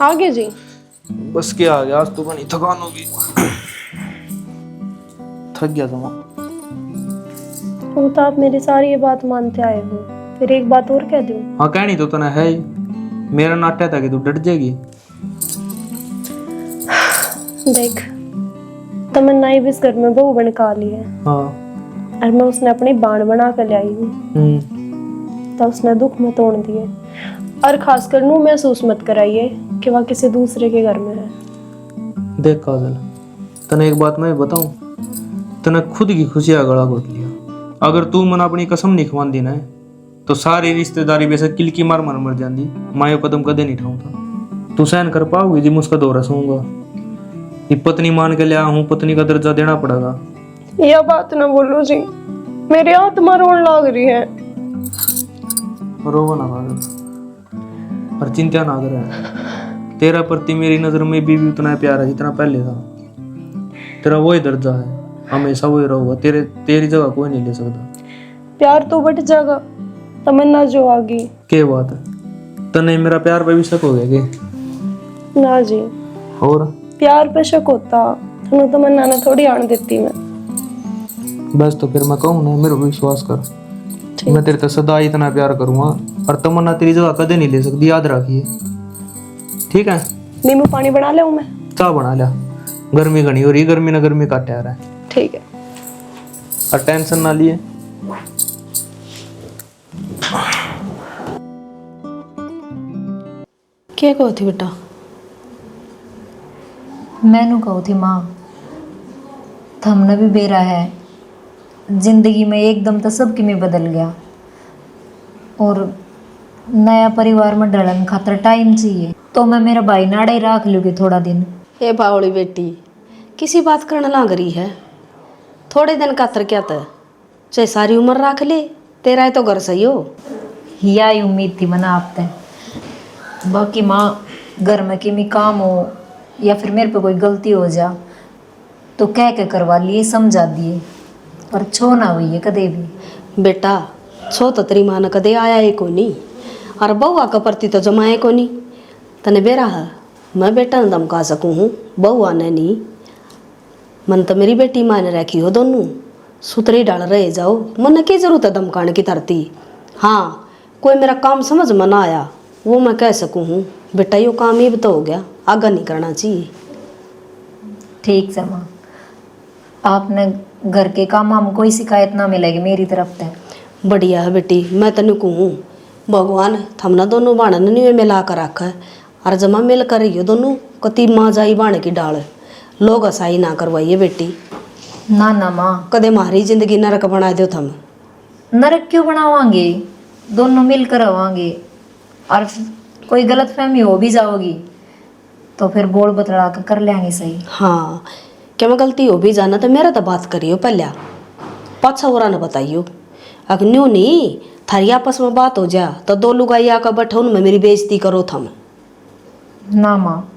आगे जी। बस क्या आ गया, आज तो बनी थकान होगी। थक गया था मैं। तुम तो आप मेरी सारी ये बात मानते आए हो, फिर एक बात और कह दूं। हाँ कहनी तो तना है ही। मेरा नाट्य था कि तू डट जाएगी। देख, तमन्ना ही इस घर में बहू बन का ली है। हाँ। और मैं उसने अपनी बाण बना कर ले आई हूँ। तो उसने दुख में तोड़ दिए। और खासकर नू महसूस मत कराइए कि वह किसी दूसरे के घर में है। देख काजल, तने एक बात मैं बताऊं, तने खुद की खुशियां गला घोट लिया। अगर तू मन अपनी कसम नहीं खवान दी ना, तो सारी रिश्तेदारी वैसे किल की मार मर मर जाती। मैं यो कदम कदे नहीं उठाऊंगा। तू सहन कर पाओगी जी मुझका दौरा सूंगा। ये पत्नी मान के लिया हूँ, पत्नी का दर्जा देना पड़ेगा। यह बात ना बोलो जी, मेरी आत्मा रोन लग रही है। रोवा ना काजल, और चिंता ना करे। तेरा प्रति मेरी नजर में भी उतना प्यार है जितना पहले था। तेरा वही दर्जा है, हमेशा वही रहूंगा। तेरी जगह कोई नहीं ले सकता। प्यार तो बट जाएगा, तमन्ना जो आ गई। क्या बात है, तने मेरा प्यार पे भी शक हो गया के? ना जी, और प्यार पे शक होता तो तमन्ना ने थोड़ी आने देती मैं। बस तो फिर मैं कहूँ ना, मेरे को विश्वास कर। मैं तेरे तो सदा इतना प्यार करूंगा, और तमन्ना तेरी जगह कदे नहीं ले सकती, याद रखिए। ठीक है? नींबू पानी बना ले मैं। चाह बना लिया, गर्मी घनी हो रही, गर्मी ना गर्मी काट आ रहा है। ठीक है। और टेंशन ना लिए। क्या कहो थी बेटा? मैनू कहो थी माँ, थमने भी बेरा है जिंदगी में एकदम तो सबकी में बदल गया, और नया परिवार में ढलन खातर टाइम चाहिए। तो मैं मेरा भाई नाड़ा ही रख लूँगी थोड़ा दिन। ए बावली बेटी, किसी बात करना लाग रही है? थोड़े दिन का तर क्या था, चाहे सारी उम्र रख ले, तेरा है तो घर सही हो। यही उम्मीद थी मना आप ते। बाकी माँ, घर में किमी काम हो या फिर मेरे पे कोई गलती हो जा तो कह के करवा लिए, समझा दिए, पर छो ना हुई है कदे भी। बेटा, छो तो तेरी माँ ने कदे आया है को नहीं, और बउआ का प्रति तो जमाए को नहीं। तने बेरा है मैं बेटा ने धमका सकूँ हूँ, बउआ ने नहीं। मन तो मेरी बेटी माँ ने रखी हो, दोनों सुतरी डाल रहे जाओ। मन की जरूरत है धमकाने की तरती। हाँ, कोई मेरा काम समझ में ना आया वो मैं कह सकूँ हूँ, बेटा यो काम ही तो हो गया, आगे नहीं करना चाहिए। ठीक है माँ, आपने घर के काम में कोई शिकायत ना मिलेगी मेरी तरफ से। बढ़िया है बेटी, मैं तेन कहूँ भगवान थमना दोनों बाणन नहीं मिला कर रखा है, और जमा मिल कर रही हो दोनों कति माँ जाई बाण की डाल। लोग हसाई ना करवाइए बेटी। ना ना माँ, कदे मारी जिंदगी नरक बना दो थम। नरक क्यों बनावांगे, दोनों मिलकर रवांगे। और कोई गलत फहमी हो भी जाओगी तो फिर बोल बतला कर लेंगे सही। हाँ, क्या मैं गलती हो भी जाना तो मेरा तो बात करियो पहले, पाछा और न बताइयो। अगर न्यू नहीं थारी आपस में बात हो जा तो दो लुगाई आकर बैठो उनमें मेरी बेइज्जती करो थम। ना माँ,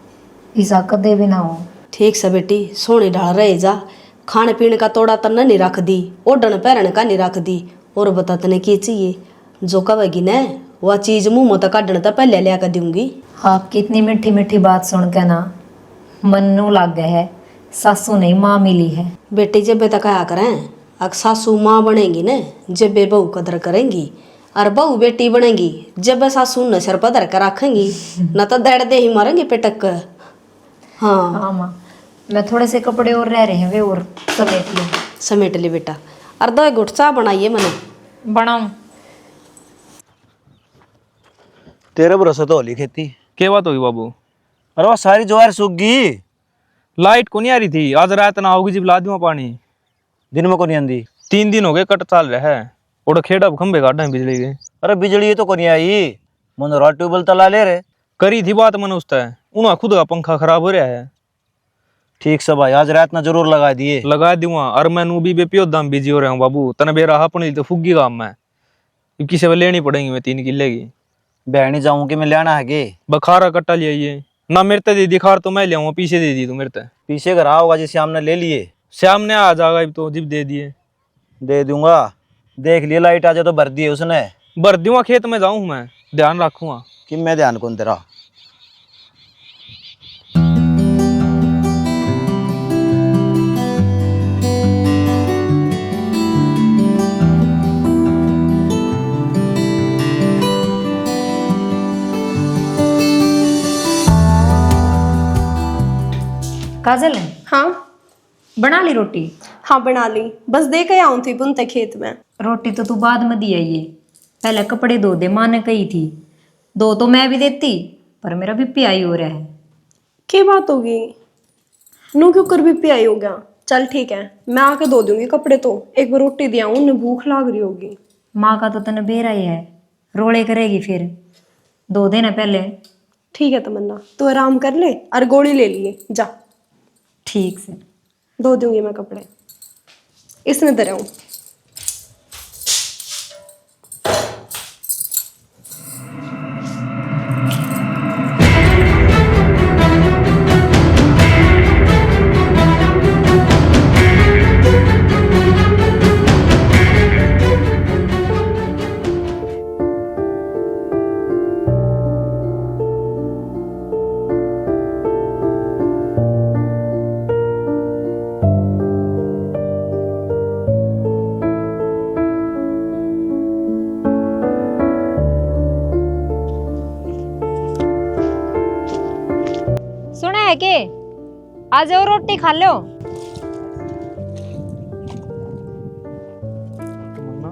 ऐसा कदे भी ना हो। ठीक से बेटी, सोने डाल रहे जा। खाने पीने का तोड़ा तन्ना नहीं रख दी, ओढ़न पैरन का नहीं रख दी। और बता तने की चाहिए, जो कहेगी न वह चीज मुंह में तो काटने तो पहले लिया कर दूंगी। आपकी इतनी मीठी मीठी बात सुन के ना मन नू लग गया है, सासू नहीं माँ मिली है। बेटी जब तक आया करें, अग सासू माँ बनेगी न जब बहू कदर करेंगी, और बहू बेटी बनेगी जब सासू न सिर पर धर कर रखेंगी, न तो दड़ दे ही मारेंगे पेटक कर। हाँ हाँ माँ, मैं थोड़े से कपड़े और रह रहे हैं वे और समेट लूँ। समेट ली बेटा, और दो घुट चाह बनाइए मैंने। बनाऊँ? तेरे भरोसे तो होली खेती। क्या बात होगी बाबू? अरे वो सारी ज्वार सूख गई। लाइट को नहीं आ रही थी, आज रात ना होगी जब ला दूंगा पानी। दिन में को नहीं आंदी। 3 दिन हो गए कट चाल रहा है, और खेड़ा खंबे काटा है बिजली के। अरे बिजली तो को नहीं आई, मन ट्यूबवेल तला ले रे। करी थी बात मैंने उससे, उन्हें खुद का पंखा खराब हो रहा है। ठीक से भाई, आज रात ना जरूर लगा दिए। लगा दूंगा, और मैं नू भी बेपियो दाम बिजी हो रहा हूँ बाबू। तने बेरा अपने तो फुग्गी काम में किसी से लेनी पड़ेगी मैं 3 किले की। बहनी जाऊं कि मैं लेना है गे। बखारा कट्टा लिया ये ना मेरे ते दे दी, खार तो मैं ले आऊंगा, पीछे दे दी तू मेरे ते। पीछे घर होगा जिसे हमने ले लिए। श्याम ने आ जाएगा अब तो, जिप दे दिए। दे दूंगा, देख लिए लाइट आ जाए तो भर दिए उसने। भर दूंगा, खेत में जाऊं मैं, ध्यान रखूंगा कि मैं ध्यान कौन तेरा। काजल हाँ बना ली रोटी? हाँ बना ली, बस दे के आऊँ थी बुनते खेत में। रोटी तो तू बाद में दिया ये, पहले कपड़े धो दे, माँ ने कही थी। दो तो मैं भी देती, पर मेरा भी पियाई हो रहा है। क्या बात होगी, नू क्यों कर भी पियाई हो गया। चल ठीक है, मैं आके धो दूंगी कपड़े, तो एक बार रोटी दिया हूँ, उन्हें भूख लाग रही होगी। माँ का तो तने बेरा ही है, रोले करेगी फिर। दो देना पहले। ठीक है तमन्ना, तू आराम कर ले और गोली ले लिए जा। ठीक से। धो दूंगी मैं कपड़े, इसमें दे हूँ। सुना है के आ जाओ रोटी खा लो। तमन्ना,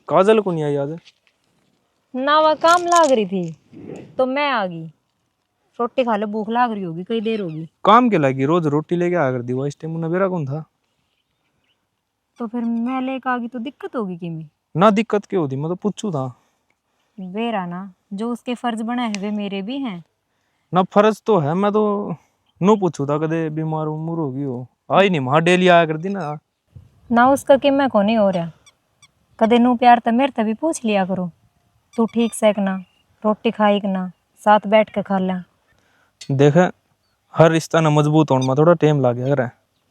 काजल को नहीं आई आज? ना वह काम लाग रही थी तो मैं आ गई। रोटी खा लो, भूख लाग रही होगी, कई देर होगी। काम के लगी, रोज रोटी लेके आ कर दी, वो इस टाइम मुन्ना बेरा कौन था? तो फिर मैं लेकर आ गई तो दिक्कत होगी कि मैं ना दिक्कत क्यों होती, मैं तो पूछू था। बेरा ना, जो उसके फर्ज बने हैं वे मेरे भी हैं। ना फर्ज तो है, मैं तो नो पूछू था कदे बीमार उमूर होगी हो, आई नहीं वहां डेली आया कर दी ना। ना उसका कि मैं को नहीं हो रहा, कदे नू प्यार तो मेरे तभी पूछ लिया करो, तू ठीक से ना रोटी खाई कि ना, साथ बैठ के खा ला। देख, हर रिश्ता ना मजबूत होने में थोड़ा टाइम लग गया करे।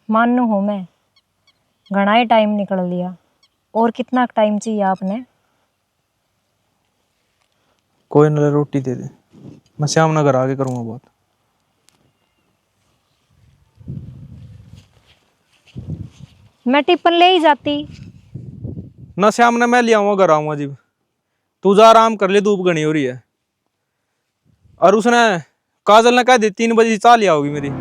मानू हूँ मैं, घना ही टाइम निकल लिया, और कितना टाइम चाहिए आपने? कोई ना, रोटी दे दे, मैं श्याम नगर आके करूँगा बात। मैं टिफिन ले ही जाती। ना श्याम ने मैं ले आऊँगा, घर आऊँगा जी। तू जा आराम कर ले, धूप घनी हो रही है। और उसने काजल ने कह दी 3 बजे चाह लिया होगी मेरी।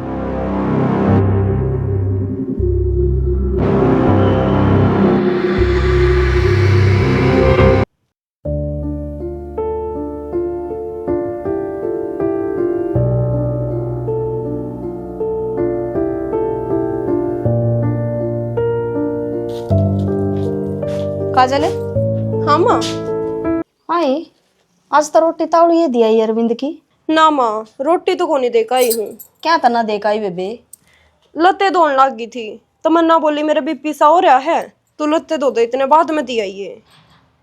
काजल है? हाँ माँ। आए आज तो रोटी तावड़ी ये दिया ये अरविंद की। ना माँ, रोटी तो कोनी दे आई हूँ। क्या तना देखा ही बेबे? लत्ते धोने लग गई थी, तमन्ना बोली मेरा बीपी सा हो रहा है, तू लत्ते धो दे, इतने बाद में दिया ये।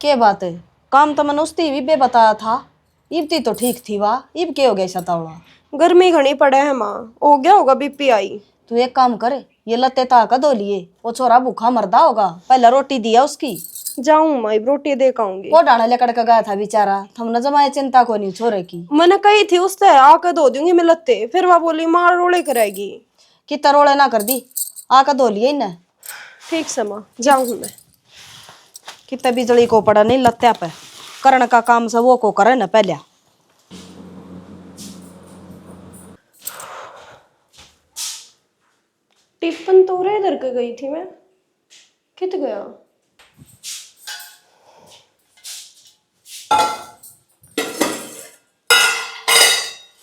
के बात है, काम तो मैंने उसती भी बे बताया था। इबती तो ठीक थी वाह, इब के हो गया सतावड़ा? गर्मी घनी पड़े है माँ, हो गया होगा बीपी आई। तू एक काम कर, ये लत्ते ताका धो लिए, वो छोरा भूखा मरदा होगा, पहले रोटी दिया उसकी। जाऊं मैं रोटी दे के आऊंगी। वो डाना लेकर के गया था बेचारा, हमने जमाए चिंता को नहीं छोरे की। मैंने कही थी उससे आकर धो दूंगी मैं लत्ते, फिर वह बोली मार रोले करेगी। कि तरोड़े ना कर दी, आका धो लिए इन्हें। ठीक से माँ, जाऊं मैं। कितना बिजली को पड़ा नहीं लत्या पे, करण का काम सब वो को करे ना पहले। टिफिन तो रे इधर के गई थी मैं, कित गया?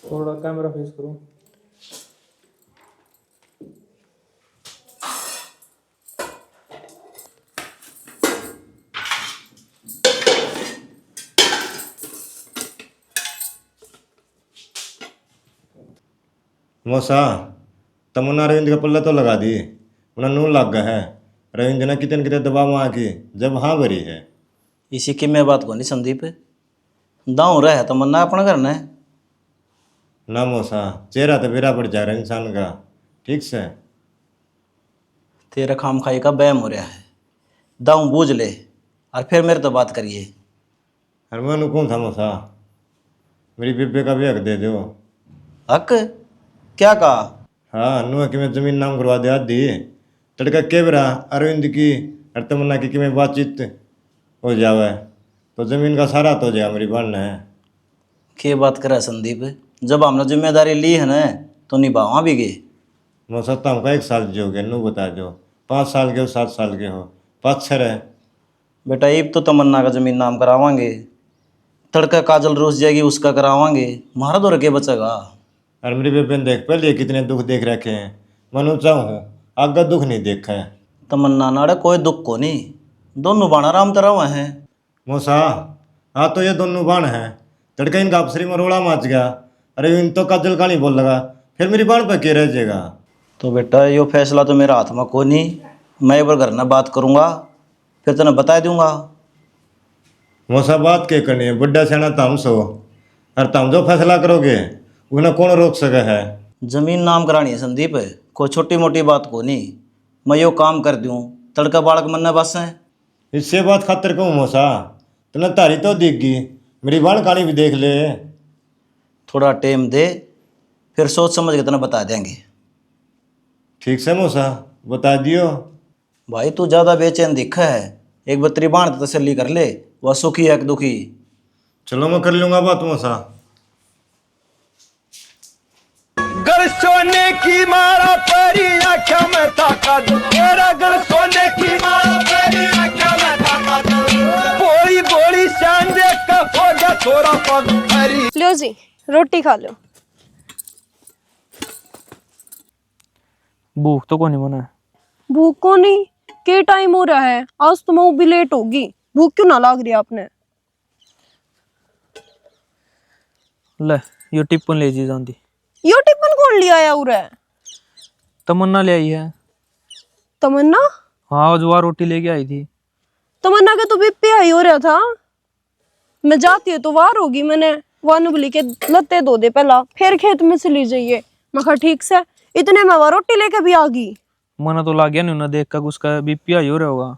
थोड़ा कैमरा फेस करो। मौसा, तमुन्ना रविंद्र का पल्ला तो लगा दी, उन्हें नून लग गया है। रविंद्र ने कितने कितने दबाव में आके जब हाँ भरी है। इसी की मैं बात को नहीं संदीप, दाऊ रहे तो मन्ना अपना करना है ना मौसा, चेहरा तो बेरा पड़ जा रहा है इंसान का, ठीक से। तेरा खाम खाई का बैम हो रहा है, दाऊ बूझ ले और फिर मेरे तो बात करिए। अरे मैं कौन था मौसा, मेरी बेबे का भी हक दे दो। हक क्या कहा? हाँ, नु कि मैं जमीन नाम करवा दे आधी, तड़का के बेरा अरविंद की और तमन्ना की कि मैं बातचीत हो जावे तो जमीन का सारा तो हो जाएगा, मेरी बहन है। के बात करे संदीप, जब हमने जिम्मेदारी ली है ना तो निभावा भी गए। मौसा तुमका 1 साल जियोगे नू बता दो, 5 साल के हो 7 साल के हो, 5 6 रहे। बेटा अब तो तमन्ना का जमीन नाम करावांगे, तड़का काजल रोस जाएगी उसका करावांगे, मारा दो रखे बचेगा। और मेरी बेबे ने देख पहले कितने दुख देख रखे हैं, मनु चाहूँ आगे दुख नहीं देखा है। तमन्ना नाड़े कोई दुख को नहीं, दोनों बाण आराम तरह हुए हैं। मौसा हाँ तो ये दोनों बाण हैं, तड़का इनका अपसरी मरोड़ा माच गया, अरे इन तो काजल का नहीं बोल लगा, फिर मेरी बाण पे के रह जाएगा। तो बेटा यो फैसला तो मेरा हाथ में को नहीं, मैं एक बार घर में बात करूँगा फिर तेने बता दूंगा। मौसा बात के करनी है, बुढ़ा सियाना तम सो, और तम जो फैसला करोगे उन्हें कौन रोक सके है। जमीन नाम करानी है संदीप, कोई छोटी मोटी बात को नहीं, मैं यो काम कर दूँ तड़का बालक मन बस है। इससे बात खातिर कहूँ मौसा, तूने तारी तो दिख गई, मेरी बाण कहानी भी देख ले। थोड़ा टाइम दे, फिर सोच समझ के तेने बता देंगे। ठीक से मौसा बता दियो। भाई तू ज़्यादा बेचैन दिखा है, एक बत्ती बाण तो तसल्ली कर ले, वह सुखी है कि दुखी। चलो मैं कर लूँगा बात मौसा। गल सोने की मारा परी आख्या में ताकत, मेरा गल सोने की मारा परी आख्या में ताकत, बोली बोली शान देख का फोड़ा छोरा पग हरी। लो जी रोटी खा लो। भूख तो को नहीं मना है। भूख को नहीं, के टाइम हो रहा है, आज तो मैं भी लेट होगी, भूख क्यों ना लाग रही आपने। ले यो टिप्पन ले जी जाती। यो टिफिन कौन लिया आया उरे? तमन्ना ले आई है। तमन्ना? हाँ आज वह रोटी लेके आई थी। तमन्ना के तो बीपी हाई हो रहा था, मैं जाती है तो वार होगी, मैंने वानु बोली के लत्ते धो दे पहला फिर खेत में से ली जाइए। मैं कहा ठीक से, इतने में वह रोटी लेके भी आ गई। मना तो लाग गया नहीं ना देख कर उसका बीपी हाई हो रहा होगा।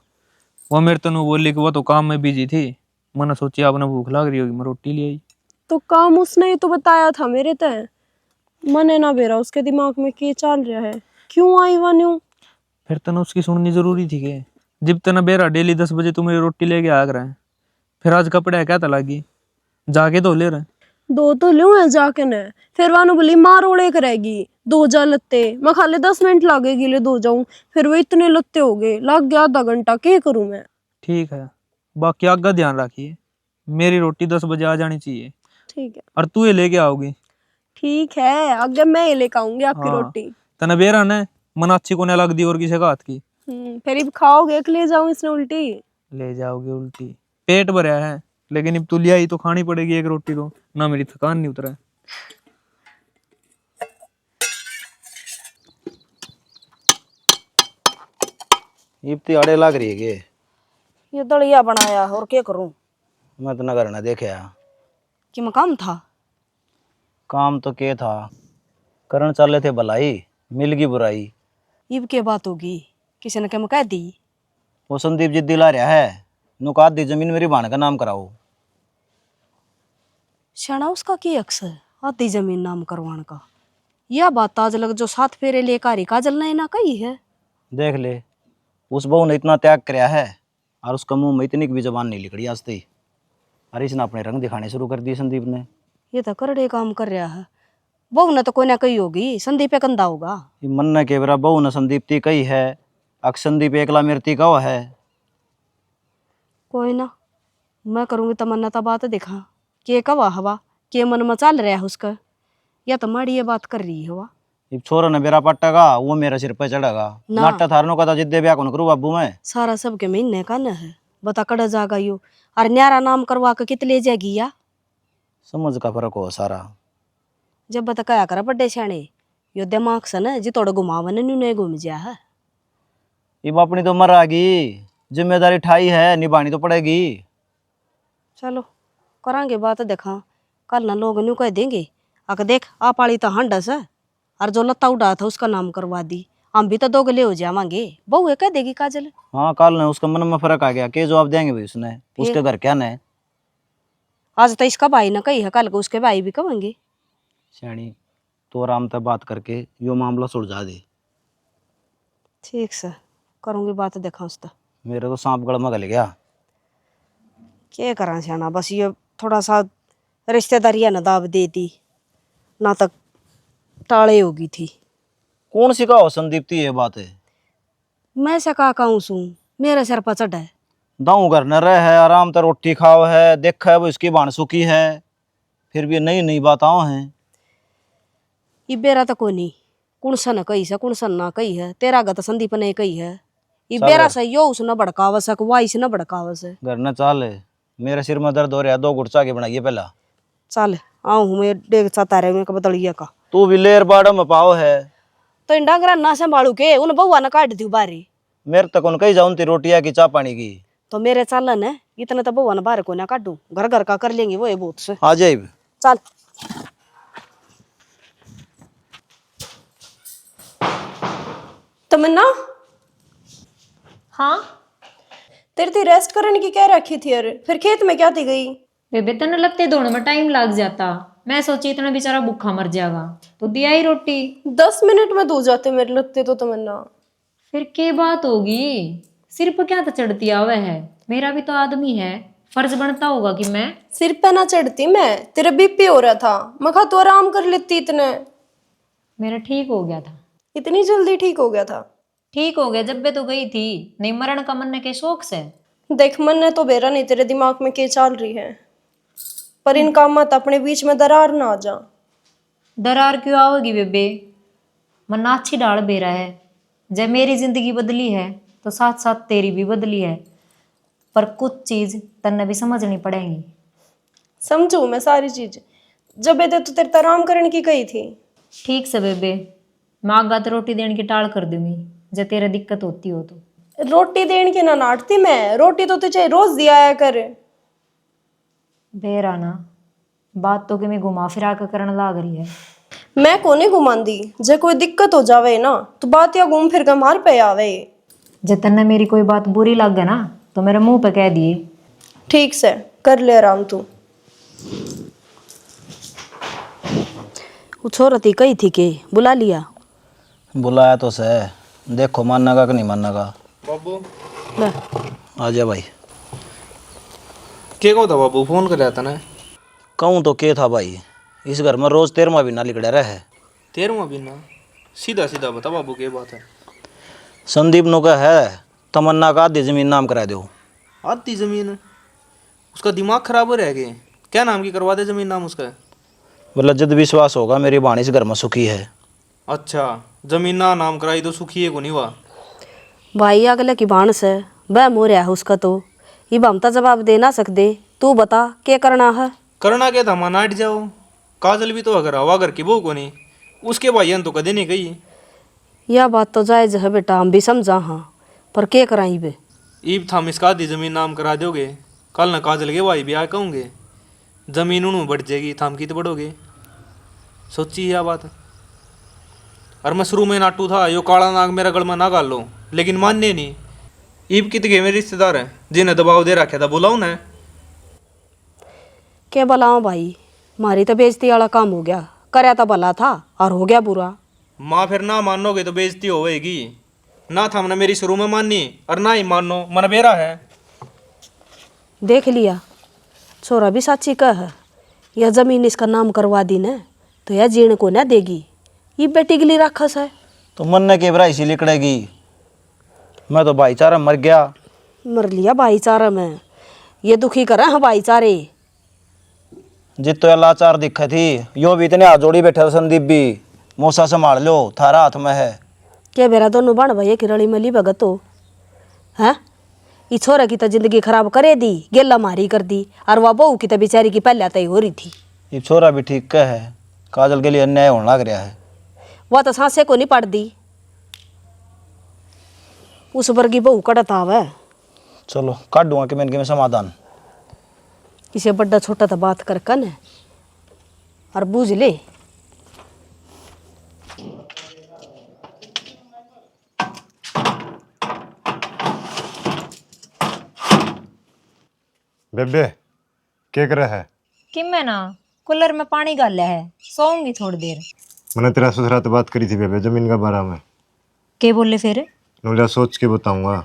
वो मेरे तनु बोली कि वो तो काम में बिजी थी, मैंने सोची आपने भूख लग रही होगी मैं रोटी ले आई। तो काम उसने ही तो बताया था मेरे तय, मने ना बेरा उसके दिमाग में क्या चल रहा है, क्यों आई वानु। फिर तना उसकी सुननी जरूरी थी के, जब तना बेरा डेली 10 बजे तू मेरी रोटी लेके आ रहा है, फिर आज कपड़े क्या लगी जाके धो ले रहे। दो तो लूं है जाके ने, फिर वानु बोली मार ओड़े करेगी, दो जा लत्ते, मैं खाली 10 मिनट लगेगी ले दो जाऊं, फिर वो इतने लत्ते हो गए, लग गया आधा घंटा, क्या करूं मैं। ठीक है, बाकी आगे ध्यान रखिए, मेरी रोटी 10 बजे आ जानी चाहिए। ठीक है। और तू ये लेके आओगी। ठीक है, आगे मैं ये लेकर आऊंगी आपकी हाँ। रोटी। तना बेरा ने मन अच्छी को लग दी और किसी का हाथ की फिर अब खाओगे कि ले जाऊं इसने उल्टी? ले जाओगे उल्टी, पेट भरा है लेकिन अब तू ले आई तो खानी पड़ेगी एक रोटी तो, ना मेरी थकान नहीं उतरा है। इतनी आड़े लग रही है के ये दलिया बनाया और क्या करूं? मैं तो नगर न देखे कि मैं काम था। काम तो के था, करण चले थे भलाई, मिल गई बुराई। इब के बात होगी, किसी ने क्या मैं कह दी? वो संदीप जिद्दी ला रहा है, नुकात दी जमीन मेरी भाण का नाम कराओ। शाना उसका की अक्सर आधी जमीन नाम करवाने का, यह बात आज लग जो 7 फेरे ले कारी काजल ने ना कही है। देख ले, उस बहू ने इतना त्याग कराया है और उसका मुंह में इतनी भी जबान नहीं निकली आज तक। अरे इसने अपने रंग दिखाने शुरू कर दिए संदीप ने। ये तो करड़े काम कर रहा है, बहू ने तो कोई ना कही होगी, संदीप पे कंधा होगा। ये मन ने के बरा बहू ने संदीप ती कही है, अक संदीप एकला मेरती का है। कोई ना, मैं करूंगी तमन्ना ता बात देखा के कवा हवा के मन में चल रहा है उसका, या तो माड़ी ये बात कर रही है वह। इब छोरा ने बेरा पट्टेगा वो मेरे सिर पे चढ़ेगा। ना। नाट्य थारनो का था जिद्दे ब्याह कौन करूँ बाबू मैं। सारा सबके महीने का न है, बता कड़ जागा यो, और न्यारा नाम करवा के कित ले जाएगी या? समझ का फर्क हो सारा। जब बता कया करा बड्डे छाने, यो दिमाग से न जी तोड़ घुमावन न्यू नहीं घूम जा है। इब अपनी तो मर आगी, जिम्मेदारी ठाई है, निभानी तो पड़ेगी। चलो करांगे बात देखा, कल ना लोग न्यू कह देंगे आके देख आ पाली तो हंडस है, और जो लत्ता उड़ा था उसका नाम करवा दी, हम भी तो दोगले हो जावांगे। बहू कह देगी काजल। हाँ कल ने उसका मन में फर्क आ गया, के जवाब देंगे भाई उसने, उसके घर क्या ने। आज तो इसका भाई ना कही है, कल को उसके भाई भी कहेंगे। श्याणी तो आराम से बात करके यो मामला सुलझा दे। ठीक से करूंगी बात देखा उसका। मेरे तो सांप गड़ में गल गया। क्या करा श्याना, बस ये थोड़ा सा रिश्तेदारियां ना दाव दे दी ना तक टाले होगी थी। कौन सिखाओ संदीप्ति ये बात है? मैं से का कहूँ सू मेरे सिर पर चढ़ है। दाऊ घर न रहे है, आराम से रोटी खाओ है, देखा है वो इसकी बाण सुखी है, फिर भी नई नई बात आओ हैं। ये बेरा तो कोनी कुण सन कही है कुण सन ना कही है, तेरा गत संदीप ने कही है। ये बेरा से यो उस न भड़कावस है वाई से न भड़कावस है। घर न चाल है, मेरे सिर में दर्द हो रहा है, 2 घुट चाय के बनाइए पहला। चल आऊ हूँ मैं डेग चाहता रहे मैं बदलिया का तू भी लेर बाड़ा में पाओ है। तो इन डांगरा ना संभालू के उन बउआ न काट दी बारी। मेरे तक उन कही जाऊं ती रोटिया की चाय पानी की। तो मेरे चालन है इतना तो बउआ न बाहर को ना काटू, घर घर का कर लेंगे वो ये बहुत से। आ जाए चल तमन्ना, हाँ तेरी थी रेस्ट करने की क्या रखी थी यार, फिर खेत में क्या थी गई? बेबे तने लगते दोनों में टाइम लग जाता। मैं सोची इतना बेचारा भूखा मर जाएगा तो दिया ही रोटी। 10 मिनट में धो जाते मेरे लगते तो तमन्ना। फिर क्या बात होगी, सिर पर क्या तो चढ़ती आवे है, मेरा भी तो आदमी है, फर्ज बनता होगा कि मैं। सिर पे ना चढ़ती मैं, तेरा बीपी हो रहा था, मैं कहा तो आराम कर लेती। मेरा ठीक हो गया था। इतनी जल्दी ठीक हो गया था? ठीक हो गया जब बे तो गई थी, नहीं मरण का मन के शौक से। देख मन ने तो बेरा नहीं, तेरे दिमाग में क्या चल रही है, पर इन काम मत अपने बीच में दरार ना आ जा। दरार क्यों आओगी बेबे, मन्ना अच्छी डाल बेरा है। जब मेरी जिंदगी बदली है तो साथ साथ तेरी भी बदली है, पर कुछ चीज तन्ने भी समझनी पड़ेगी। समझू मैं सारी चीज, जब ये तो तेरे आराम करने की कही थी। ठीक से बेबे, माँ गात रोटी देने की टाल कर दूंगी जब तेरे दिक्कत होती हो तो। रोटी देने की ना नाटती मैं, रोटी तो तुझे रोज दिया है कर। बेरा ना बात तो कि मैं घुमा फिरा कर करने लाग रही है। मैं को नहीं घुमांदी, जे कोई दिक्कत हो जावे ना तो बात या घूम फिर कर मार पे आवे। जब तन्ने मेरी कोई बात बुरी लग गई ना तो मेरे मुंह पे कह दिए। ठीक से कर ले आराम तू। वो छोरती कही थी के बुला लिया? बुलाया तो से, देखो मानना कि नहीं मानना का। बाबू ले आ जा भाई। क्या था बाबू, फोन कर रहा था ना? कहूँ तो क्या था भाई, इस घर में रोज 13वां महीना लिखड़ा रहे। 13वां महीना? सीधा सीधा बता बाबू क्या बात है? संदीप नो का है तमन्ना का आधी जमीन नाम करा दो। आधी जमीन? उसका दिमाग खराब हो रहा है क्या नाम की करवा दे जमीन नाम उसका? मतलब जद विश्वास होगा मेरी बाणी इस घर में सुखी है। अच्छा, जमीन ना नाम कराई तो सुखी है को नहीं हुआ? भाई अगले की बाणस है वह मोह रहा है उसका, तो ये हम तो जवाब दे ना सकते। तू बता क्या करना है? करना क्या था, माना हट जाओ। काजल भी तो अगर हवा घर की बहू को नहीं, उसके भाइयन तो कदे नहीं गई। यह बात तो जायज है बेटा, हम भी समझा हाँ, पर क्या कराई बे? ईब थाम इसका आधी जमीन नाम करा दोगे, कल न काजल के भाई भी आए कहूँगे, जमीन उन्होंने बढ़ जाएगी, थाम की तो बढ़ोगे। सोची यह बात। और मैं शुरू में नाटू था यो काला नाग मेरा गल में ना गाल लो, लेकिन मानने नहीं। ईब कित गए मेरे रिश्तेदार हैं जिन्हें दबाव दे रखा था, बुलाओ ना। क्या बुलाओ भाई, मारी तो बेइज्जती वाला काम हो गया, करया तो भला था और हो गया बुरा। माँ फिर ना मानोगे तो बेइज्जती होएगी ना, था हमने मेरी शुरू में माननी और ना ही मानो मन बेरा है। देख लिया छोरा भी साची कह है, यह जमीन इसका नाम करवा दी न तो यह जीण को न देगी, ये बेटी के लिए राखस है। तो मन ने के इसी लिकड़ेगी, मैं तो भाईचारा मर गया। मर लिया भाईचारा में, ये दुखी करा है भाईचारे। जित तो लाचार दिखे थी, यो भी इतने हाथ जोड़ी बैठे थे संदीप भी, मौसा संभाल लो थारा हाथ में है। क्या बेरा दोनों बन भैया की रली में ली भगत हो है? ये छोरा की तो जिंदगी खराब करे दी, गेला मारी कर दी, और वह बहू की तो बेचारी की पहले तय हो रही थी। ये छोरा भी ठीक का है, काजल के लिए अन्याय होने लग रहा है। वह तो सांसे को नहीं पड़ दी, उस वर्गी बहू कड़त आवे। चलो काट दूंगा कि मैं समाधान। इसे बड़ा छोटा तो बात कर कन और बूझ ले। बेबे क्या कर रहा है? कि मैं ना कूलर में पानी गाला है, सोऊंगी थोड़ी देर। मैंने तेरा ससुरा तो बात करी थी बेबे जमीन का बारे में। के बोले फिर? नोलिया सोच के बताऊंगा।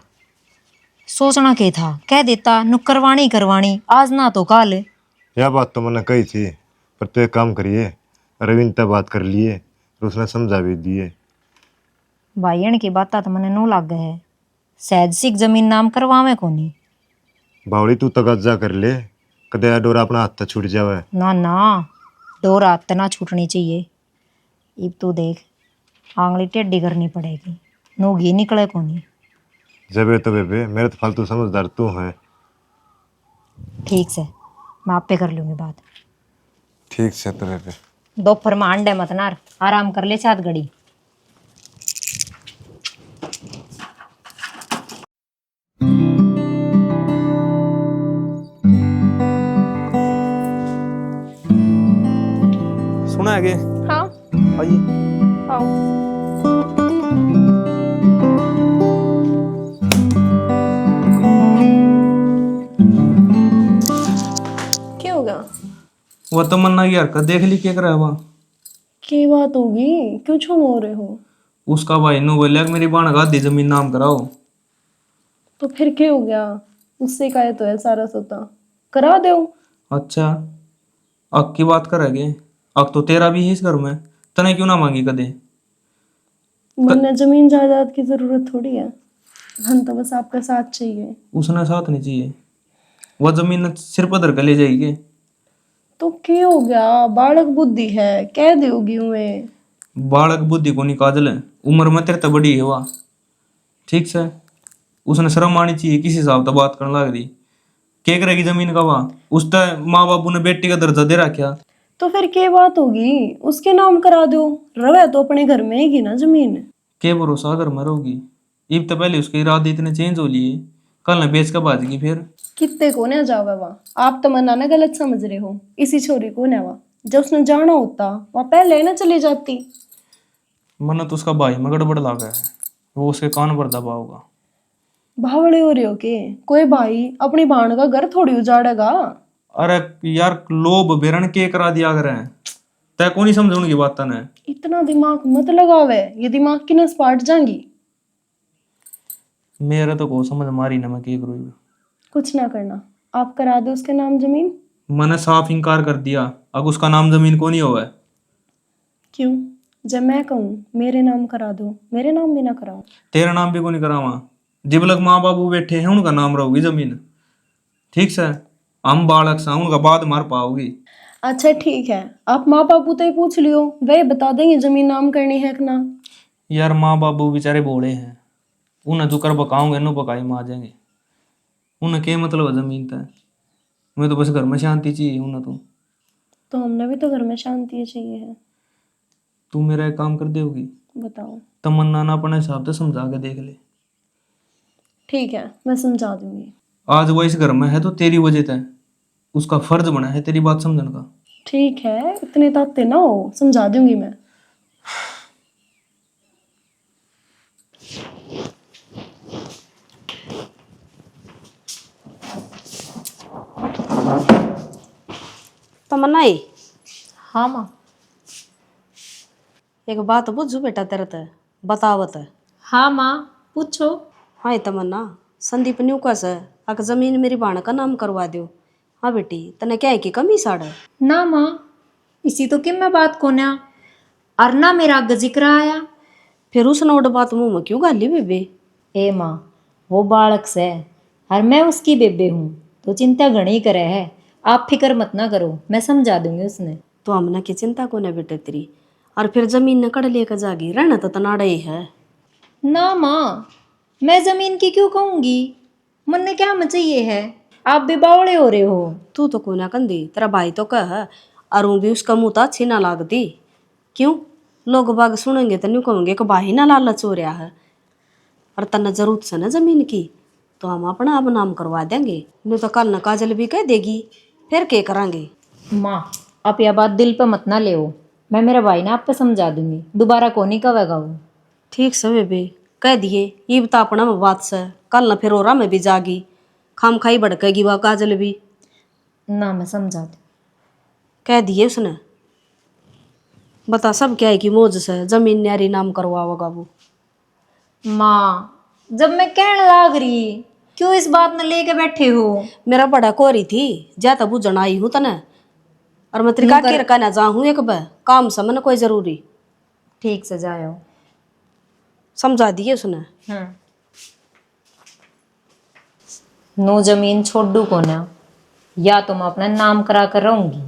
सोचना के था, कह देता नु करवानी करवानी आज ना तो कल। यह बात तो मैंने कही थी, पर तो एक काम करिए, रविंद्र से बात कर लिए तो उसने समझा भी दिए। भाईयन की बात तो मने नो लागे है, सहज सिक जमीन नाम करवावे कोनी। बावड़ी तू तगज्जा कर ले, कदे यह डोरा अपना हाथ छूट जावे। ना ना, डोर हाथ ना छूटनी चाहिए। इब तू देख, आंगली टेढ़ी करनी पड़ेगी, नो घी निकले कोनी। जबे तो बेबे मेरे तो फालतू समझदार तू है। ठीक से, मैं आप पे कर लूंगी बात। ठीक से तो बेबे। दोपहर में अंडे मत नार, आराम कर ले 7 घड़ी। सुना है के? हाँ आइए। आओ। क्या होगा? वो तमन्ना की हरकत देख ली, क्या कर रहा है वहाँ? क्या बात होगी, क्यों छुम हो रहे हो? उसका भाई नु बोलिया कि मेरी बाण का आधी जमीन नाम कराओ। तो फिर क्या हो गया? उससे का तो है सारा सोता, करा दो। अच्छा, अक की बात करेगे? अक तो तेरा भी है इस घर में, तने क्यों ना मांगी कदे? मैंने जमीन जायदाद की जरूरत थोड़ी है, मन तो बस आपका साथ चाहिए। उसने साथ नहीं चाहिए, वह जमीन सिर पर धर के ले जाएगी। तो क्या हो गया, बालक बुद्धि है, कह दोगी मैं। बालक बुद्धि को नहीं काजल है, उम्र में तेरे तो बड़ी है वह। ठीक से, उसने शर्म आनी चाहिए, किसी हिसाब से बात करने लग रही। क्या करेगी जमीन का वहाँ? उसका माँ बापू ने बेटी का दर्जा दे रखा। तो फिर क्या बात होगी, उसके नाम करा दो, रवे तो अपने घर में ही ना जमीन। के भरोसा अगर मरोगी? इब तो पहले उसके इरादे इतने चेंज हो लिए, कल न बेच कर भाजेगी फिर। कितने को ना जावे वहाँ, आप तमन्ना ना गलत समझ रहे हो। इसी छोरी को ना वहाँ, जब उसने जाना होता वहाँ पहले ना चली जाती। मन तो उसका भाई में गड़बड़ लगा है, वो उसके कान पर दबा होगा। भावड़े हो रहे हो के? कोई भाई अपनी भाण का घर थोड़ी उजाड़ेगा। अरे यार, लोभ बेरन के करा दिया करे हैं, तय को नहीं समझ उनकी बात ने। इतना दिमाग मत लगावे, ये दिमाग की नस पाट जाएंगी। मेरा तो को समझ मारी ना, मैं क्या करूँ। कुछ ना करना, आप करा दो उसके नाम जमीन। मैंने साफ इनकार कर दिया, अब उसका नाम जमीन को नहीं होगा। क्यों? जब मैं कहूँ मेरे नाम करा दो, मेरे नाम भी ना कराओ। तेरा नाम भी को नहीं करावा, जब लग माँ बाबू बैठे हैं उनका नाम रहोगी जमीन। ठीक से, हम बालक से उनका बाद मार पाओगी। अच्छा ठीक है, आप माँ बापू तो ही पूछ लियो, वे बता देंगे जमीन नाम करनी है कि ना। यार माँ बाबू बेचारे बोले हैं, उन्हें जो कर बकाऊंगे नो बकाई में आ जाएंगे। उन्हें क्या मतलब है जमीन तय? मैं तो बस घर में शांति चाहिए उन्हें। तो हमने भी तो घर में शांति चाहिए है। तू मेरा एक काम कर देगी? बताओ। तमन्ना ना अपने हिसाब से समझा के देख ले। ठीक है, मैं समझा दूंगी। आज वो इस घर में है तो तेरी वजह से, उसका फर्ज बना है तेरी बात समझने का। ठीक है, इतने ताते ना हो, समझा दूंगी मैं। तमन्ना ही हाँ माँ। एक बात बुझू बेटा तेरे ते बतावत है। हाँ माँ, पूछो। हाँ तमन्ना, संदीप न्यू कस है अक जमीन मेरी बाण का नाम करवा दो। हाँ बेटी, तने क्या है कि कमी साड़? ना माँ, इसी तो कि मैं बात को ना, और ना मेरा आगे जिक्र आया। फिर उस नोट बात मुंह में क्यों गाली बेबे? ए माँ, वो बालक से, और मैं उसकी बेबे हूँ, तो चिंता घनी करे है। आप फिक्र मत ना करो, मैं समझा दूंगी उसने। तो हमने की चिंता को ना बेटे तेरी, और फिर जमीन न कड़ लेकर जागी, रहना तो तनाड़ा ही है। ना माँ, मैं जमीन की क्यों कहूंगी, मन ने क्या में चाहिए है, आप भी बावड़े हो रहे हो। तू तो कोना कंदी, तेरा भाई तो कह, और भी उसका मुँह तो अच्छी ना लागती। क्यों? लोग बाग सुनेंगे तो न्यू कहेंगे कि भाई ना लालच हो रहा है, और तन्ने जरूरत से ना जमीन की, तो हम अपना अब नाम करवा देंगे। नहीं तो कल न काजल भी कह देगी, फिर क्या करेंगे? माँ, आप यह बात दिल पे मत ना ले, मैं मेरा भाई ना आप पे समझा दूंगी, दोबारा को नहीं कहेगा वो। ठीक से बेबे, कह दिए ये बता अपना में बात से, कल न फिर ओरा में भी जागी, खाम खाई भड़केगी वह काजल भी। ना मैं समझा दूँ। कह दिए उसने, बता सब क्या है कि मौज से जमीन न्यारी नाम करवाओगा वो। माँ, जब मैं कहने लाग रही क्यों इस बात न लेके बैठे हो? मेरा बड़ा कोरी थी जा तब बुझण आई हूँ तने, और मैं तेरी काकी रखा ना जाऊँ एक बार काम से मन कोई जरूरी। ठीक से जायो। समझा दिए उसने। नो जमीन छोड़ दू को ना, या तो मैं अपना नाम करा कर रहूंगी